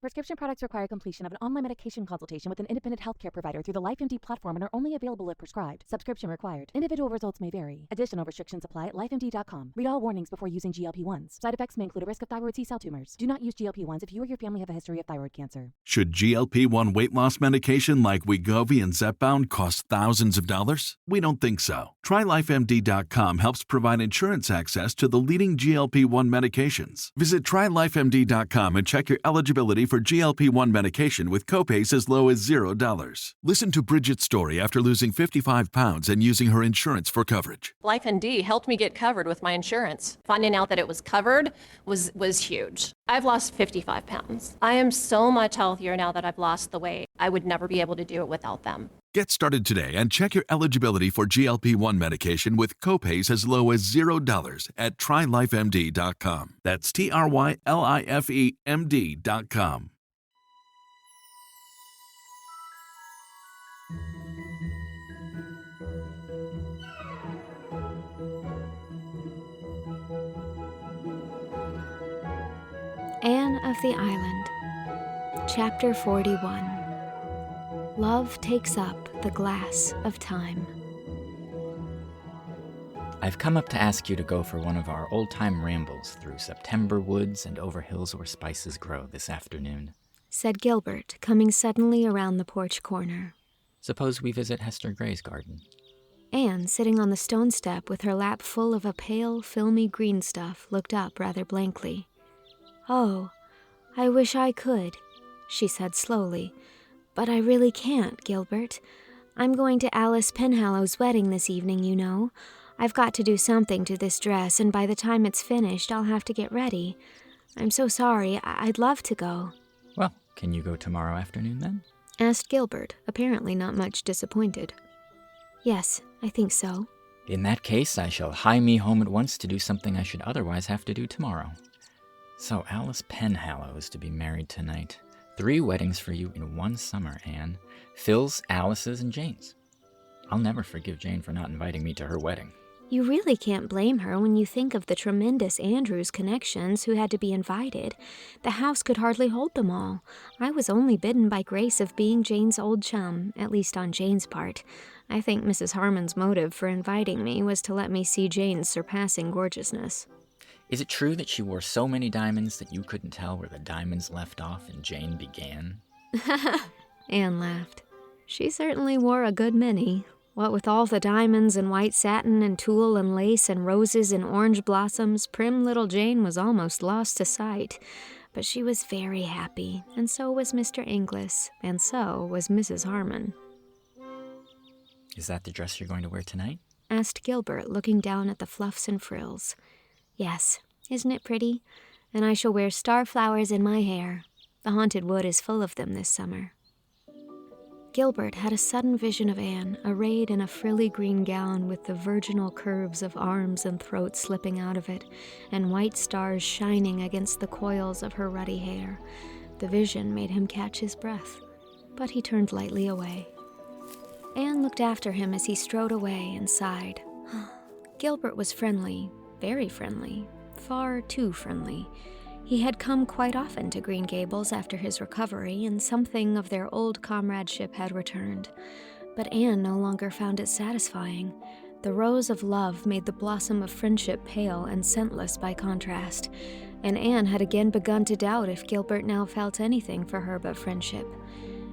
Prescription products require completion of an online medication consultation with an independent healthcare provider through the LifeMD platform and are only available if prescribed. Subscription required. Individual results may vary. Additional restrictions apply at lifemd.com. Read all warnings before using GLP-1s. Side effects may include a risk of thyroid C-cell tumors. Do not use GLP-1s if you or your family have a history of thyroid cancer. Should GLP-1 weight loss medication like Wegovy and Zepbound cost thousands of dollars? We don't think so. TryLifeMD.com helps provide insurance access to the leading GLP-1 medications. Visit TryLifeMD.com and check your eligibility for GLP-1 medication with copays as low as $0. Listen to Bridget's story after losing 55 pounds and using her insurance for coverage. LifeMD helped me get covered with my insurance. Finding out that it was covered was huge. I've lost 55 pounds. I am so much healthier now that I've lost the weight. I would never be able to do it without them. Get started today and check your eligibility for GLP-1 medication with copays as low as $0 at TryLifeMD.com. That's TryLifeMD.com. Anne of the Island, Chapter 41. Love takes up the glass of time. I've come up to ask you to go for one of our old-time rambles through September woods and over hills where spices grow this afternoon, said Gilbert, coming suddenly around the porch corner. Suppose we visit Hester Gray's garden. Anne, sitting on the stone step with her lap full of a pale, filmy green stuff, looked up rather blankly. "Oh, I wish I could," she said slowly. "But I really can't, Gilbert. I'm going to Alice Penhallow's wedding this evening, you know. I've got to do something to this dress, and by the time it's finished, I'll have to get ready. I'm so sorry. I'd love to go." Well, can you go tomorrow afternoon then? Asked Gilbert, apparently not much disappointed. "Yes, I think so." In that case, I shall hie me home at once to do something I should otherwise have to do tomorrow. So Alice Penhallow is to be married tonight. 3 weddings for you in one summer, Anne. Phil's, Alice's, and Jane's. I'll never forgive Jane for not inviting me to her wedding. You really can't blame her when you think of the tremendous Andrews connections who had to be invited. The house could hardly hold them all. I was only bidden by grace of being Jane's old chum, at least on Jane's part. I think Mrs. Harmon's motive for inviting me was to let me see Jane's surpassing gorgeousness. Is it true that she wore so many diamonds that you couldn't tell where the diamonds left off and Jane began? Anne laughed. She certainly wore a good many. What with all the diamonds and white satin and tulle and lace and roses and orange blossoms, prim little Jane was almost lost to sight. But she was very happy, and so was Mr. Inglis, and so was Mrs. Harmon. Is that the dress you're going to wear tonight? Asked Gilbert, looking down at the fluffs and frills. Yes, isn't it pretty? And I shall wear star flowers in my hair. The haunted wood is full of them this summer. Gilbert had a sudden vision of Anne, arrayed in a frilly green gown with the virginal curves of arms and throat slipping out of it, and white stars shining against the coils of her ruddy hair. The vision made him catch his breath, but he turned lightly away. Anne looked after him as he strode away and sighed. Gilbert was friendly. Very friendly, far too friendly. He had come quite often to Green Gables after his recovery, and something of their old comradeship had returned. But Anne no longer found it satisfying. The rose of love made the blossom of friendship pale and scentless by contrast, and Anne had again begun to doubt if Gilbert now felt anything for her but friendship.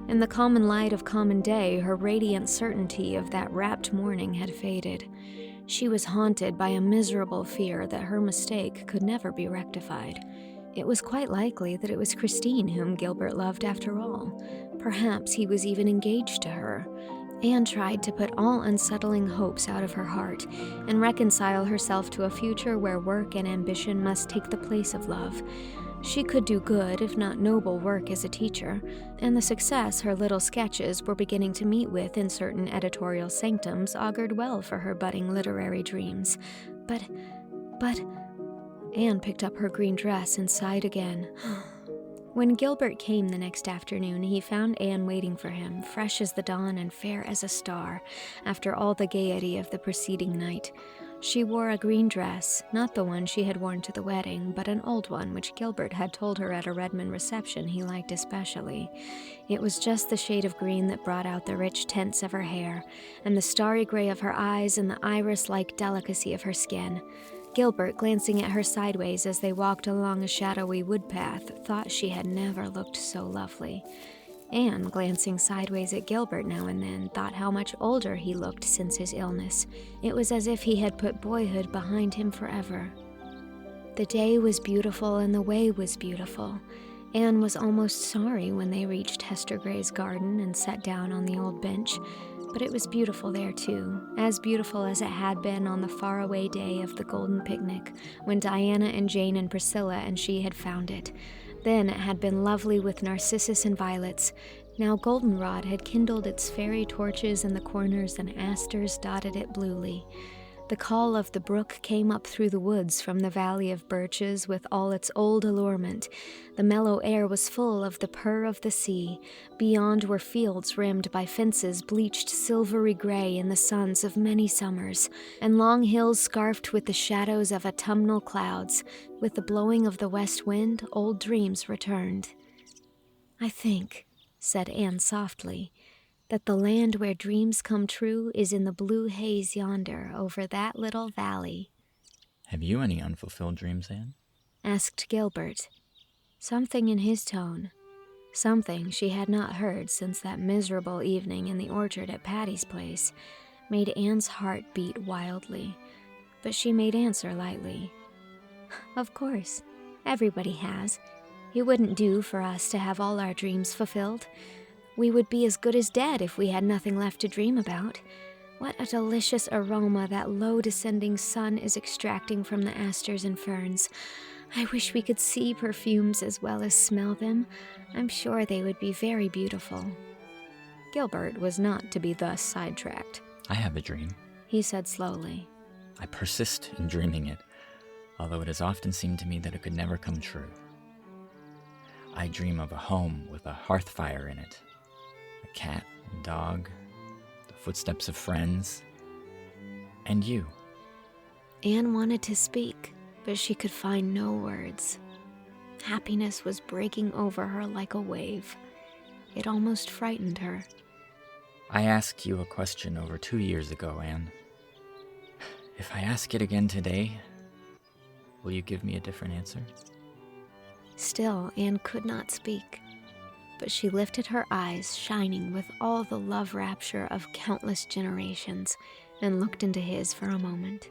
In the common light of common day, her radiant certainty of that rapt morning had faded. She was haunted by a miserable fear that her mistake could never be rectified. It was quite likely that it was Christine whom Gilbert loved after all. Perhaps he was even engaged to her. Anne tried to put all unsettling hopes out of her heart and reconcile herself to a future where work and ambition must take the place of love. She could do good, if not noble, work as a teacher, and the success her little sketches were beginning to meet with in certain editorial sanctums augured well for her budding literary dreams. But... Anne picked up her green dress and sighed again. When Gilbert came the next afternoon, he found Anne waiting for him, fresh as the dawn and fair as a star, after all the gaiety of the preceding night. She wore a green dress, not the one she had worn to the wedding, but an old one which Gilbert had told her at a Redmond reception he liked especially. It was just the shade of green that brought out the rich tints of her hair, and the starry gray of her eyes and the iris-like delicacy of her skin. Gilbert, glancing at her sideways as they walked along a shadowy wood path, thought she had never looked so lovely. Anne, glancing sideways at Gilbert now and then, thought how much older he looked since his illness. It was as if he had put boyhood behind him forever. The day was beautiful and the way was beautiful. Anne was almost sorry when they reached Hester Gray's garden and sat down on the old bench, but it was beautiful there too, as beautiful as it had been on the faraway day of the golden picnic, when Diana and Jane and Priscilla and she had found it. Then it had been lovely with narcissus and violets. Now goldenrod had kindled its fairy torches in the corners and asters dotted it bluely. The call of the brook came up through the woods from the valley of birches with all its old allurement. The mellow air was full of the purr of the sea. Beyond were fields rimmed by fences bleached silvery gray in the suns of many summers, and long hills scarfed with the shadows of autumnal clouds. With the blowing of the west wind, old dreams returned. "I think," said Anne softly, "that the land where dreams come true is in the blue haze yonder over that little valley." Have you any unfulfilled dreams, Anne? Asked Gilbert. Something in his tone, something she had not heard since that miserable evening in the orchard at Patty's place, made Anne's heart beat wildly. But she made answer lightly. "Of course, everybody has. It wouldn't do for us to have all our dreams fulfilled. We would be as good as dead if we had nothing left to dream about. What a delicious aroma that low descending sun is extracting from the asters and ferns. I wish we could see perfumes as well as smell them. I'm sure they would be very beautiful." Gilbert was not to be thus sidetracked. I have a dream. He said slowly. I persist in dreaming it, although it has often seemed to me that it could never come true. I dream of a home with a hearth fire in it, a cat and dog, the footsteps of friends, and you. Anne wanted to speak, but she could find no words. Happiness was breaking over her like a wave. It almost frightened her. I asked you a question over 2 years ago, Anne. If I ask it again today, will you give me a different answer? Still, Anne could not speak, but she lifted her eyes, shining with all the love rapture of countless generations, and looked into his for a moment.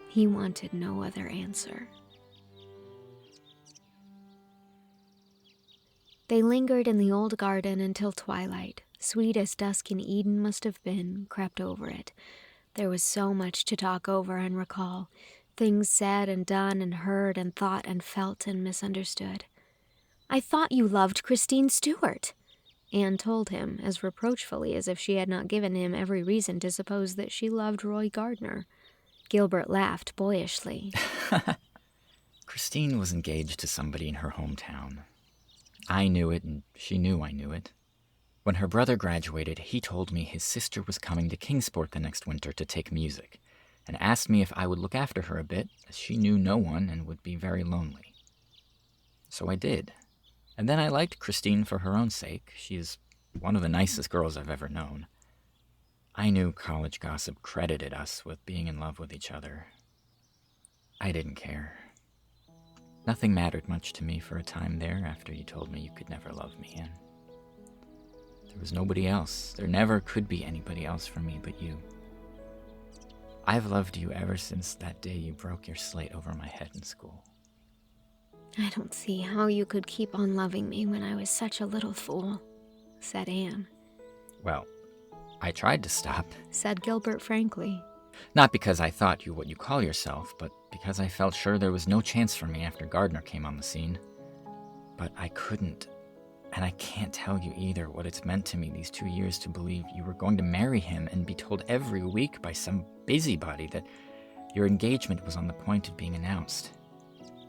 He wanted no other answer. They lingered in the old garden until twilight, sweet as dusk in Eden must have been, crept over it. There was so much to talk over and recall, things said and done and heard and thought and felt and misunderstood. "I thought you loved Christine Stewart," Anne told him, as reproachfully as if she had not given him every reason to suppose that she loved Roy Gardner. Gilbert laughed boyishly. Christine was engaged to somebody in her hometown. I knew it, and she knew I knew it. When her brother graduated, he told me his sister was coming to Kingsport the next winter to take music, and asked me if I would look after her a bit, as she knew no one and would be very lonely. So I did. And then I liked Christine for her own sake. She is one of the nicest girls I've ever known. I knew college gossip credited us with being in love with each other. I didn't care. Nothing mattered much to me for a time there after you told me you could never love me, Anne. There was nobody else. There never could be anybody else for me but you. I've loved you ever since that day you broke your slate over my head in school. "I don't see how you could keep on loving me when I was such a little fool," said Anne. Well, I tried to stop. Said Gilbert frankly. Not because I thought you what you call yourself, but because I felt sure there was no chance for me after Gardner came on the scene. But I couldn't, and I can't tell you either what it's meant to me these 2 years to believe you were going to marry him and be told every week by some busybody that your engagement was on the point of being announced.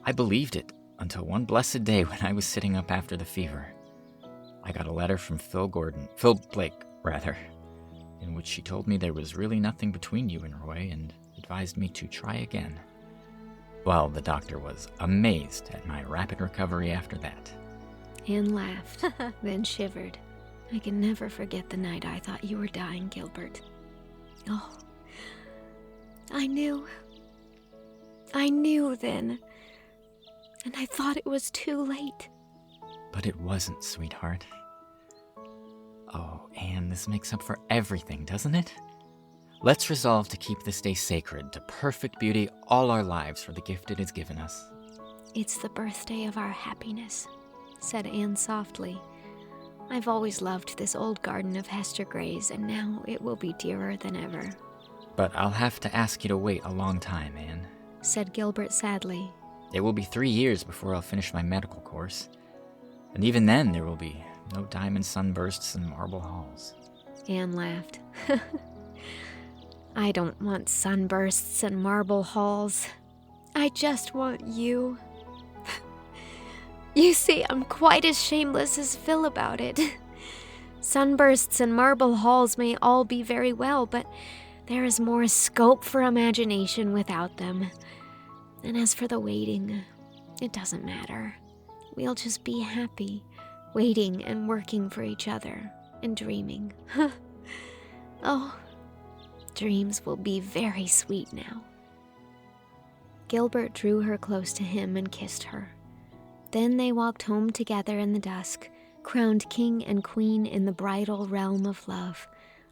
I believed it until one blessed day when I was sitting up after the fever. I got a letter from Phil Blake, in which she told me there was really nothing between you and Roy, and advised me to try again. Well, the doctor was amazed at my rapid recovery after that. Anne laughed, then shivered. I can never forget the night I thought you were dying, Gilbert. Oh, I knew then. And I thought it was too late. But it wasn't, sweetheart. Oh, Anne, this makes up for everything, doesn't it? Let's resolve to keep this day sacred to perfect beauty all our lives for the gift it has given us. It's the birthday of our happiness, said Anne softly. I've always loved this old garden of Hester Gray's, and now it will be dearer than ever. But I'll have to ask you to wait a long time, Anne, said Gilbert sadly. It will be 3 years before I'll finish my medical course. And even then, there will be no diamond sunbursts and marble halls. Anne laughed. I don't want sunbursts and marble halls. I just want you. You see, I'm quite as shameless as Phil about it. Sunbursts and marble halls may all be very well, but there is more scope for imagination without them. And as for the waiting, it doesn't matter. We'll just be happy, waiting and working for each other, and dreaming. Oh, dreams will be very sweet now. Gilbert drew her close to him and kissed her. Then they walked home together in the dusk, crowned king and queen in the bridal realm of love,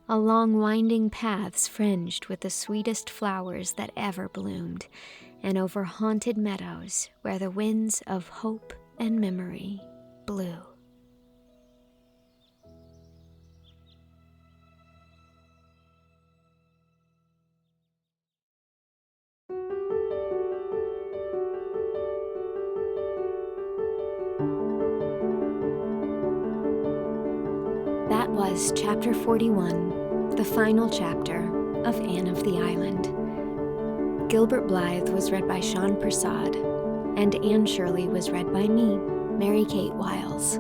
along winding paths fringed with the sweetest flowers that ever bloomed, and over haunted meadows where the winds of hope and memory blew. That was Chapter 41, the final chapter of Anne of the Island. Gilbert Blythe was read by Sean Persaud, and Anne Shirley was read by me, Mary Kate Wiles.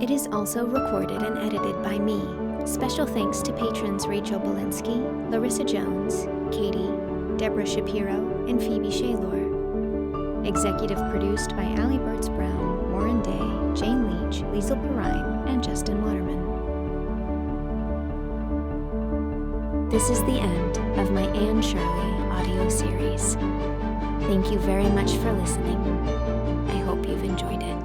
It is also recorded and edited by me. Special thanks to patrons Rachel Belinsky, Larissa Jones, Katie, Deborah Shapiro, and Phoebe Shaylor. Executive produced by Allie Bertz Brown, Warren Day, Jane Leach, Lisel Perrine, and Justin Waterman. This is the end of my Anne Shirley audio series. Thank you very much for listening. I hope you've enjoyed it.